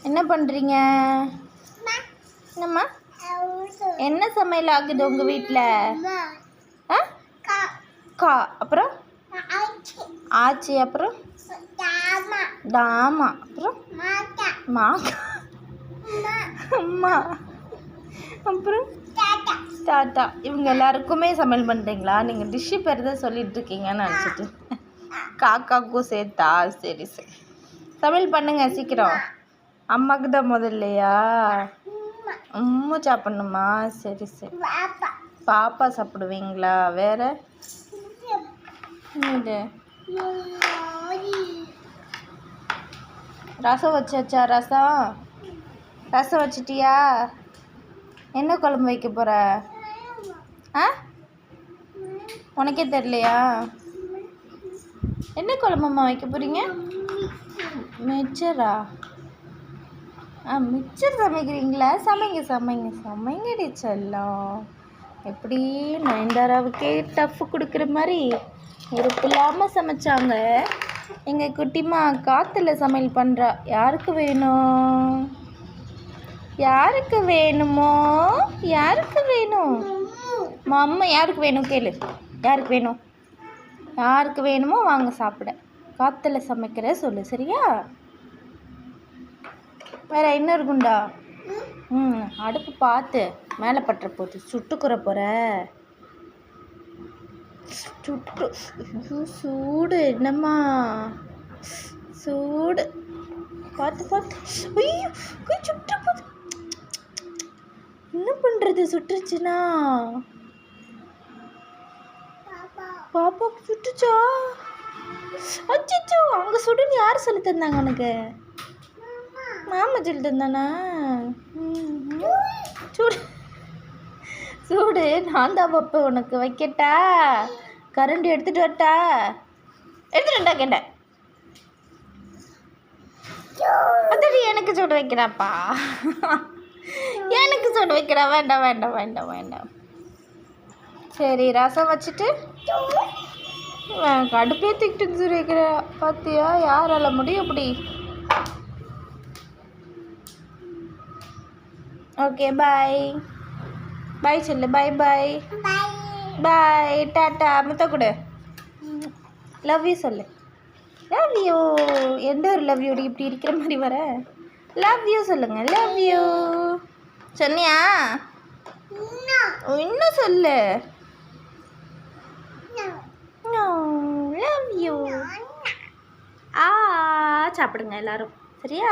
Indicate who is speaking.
Speaker 1: என்ன பண்ணுறீங்க? என்னம்மா? என்ன சமையல் ஆகுது உங்கள் வீட்டில்? ஆ கா அப்புறம் ஆச்சி அப்புறம் டாமா அப்புறம் மாக்கா அம்மா அப்புறம் டாட்டா. இவங்க எல்லாருக்குமே சமையல் பண்ணுறீங்களா? நீங்கள் டிஷ்ஷு பேர் தான் சொல்லிட்டு இருக்கீங்கன்னு நினச்சிட்டு காக்காவுக்கும் சேர்த்தா? சரி சரி, சமையல் பண்ணுங்க சீக்கிரம். அம்மாவுக்கு தான் முதல்லையா? அம்மா சாப்பிட்ணுமா? சரி சரி. பாப்பா சாப்பிடுவீங்களா? வேற இது ரசம் வச்சாச்சா? ரசம் வச்சிட்டியா? என்ன குழம்பு வைக்க போகிற? ஆ உனக்கே தெரியலையா? என்ன குழம்பும்மா வைக்க போகிறீங்க? மிச்சரா? மிச்சர் சமைக்கிறீங்களா? சமைங்க சமைங்க சமைங்கடி செல்லம். எப்படி நயன்தாராவுக்கே டஃப் கொடுக்குற மாதிரி உறுப்பு இல்லாமல் சமைச்சாங்க. எங்கள் குட்டிமா காற்றுல சமையல் பண்ணுறா. யாருக்கு வேணும்? யாருக்கு வேணுமோ? யாருக்கு வேணும்? அம்மா யாருக்கு வேணும் கேளு. யாருக்கு வேணும்? யாருக்கு வேணுமோ வாங்க சாப்பிட. காற்றுல சமைக்கிற சொல்லு, சரியா? வேற என்ன இருக்குண்டா? அடுப்பு பார்த்து மேலே பட்டுற போகுது. சுட்டுக்குற போகிற. சூடு என்னம்மா சூடு. பார்த்து பார்த்து. ஐயோ சுட்டு போகுது. என்ன பண்ணுறது? சுட்டுருச்சுன்னா பாப்பாவுக்கு சுட்டுச்சா? அச்சோ, அங்கே சுடுன்னு யார் சொல்லி தந்தாங்க உனக்கு? மாமா சொல்லி தந்தானா? சூடு சூடு நான் தான் பாப்பா. உனக்கு வைக்கட்டா? கரண்டி எடுத்துகிட்டு வரட்டா? எடுத்துட்டா கேட்டேன். அதடி எனக்கு சூடு வைக்கிறாப்பா. எனக்கு சூடு வைக்கிறா. வேண்டாம் வேண்டாம் வேண்டாம் வேண்டாம். சரி, ரசம் வச்சுட்டு அடுப்பே தூக்கிட்டு சூடு வைக்கிறா. பார்த்தியா யாரால முடியும் அப்படி? ஓகே பாய் பாய் சொல்லு. பாய் பாய் பாய் டாட்டா. முத்த கொடு. லவ் யூ சொல்லு. Love you. எந்த ஒரு லவ் யூ இப்படி இருக்கிற மாதிரி வர? லவ் யூ சொல்லுங்க. லவ் யூ சொன்னியா? இன்னும் சொல்லு. Love you. சாப்பிடுங்க எல்லாரும், சரியா?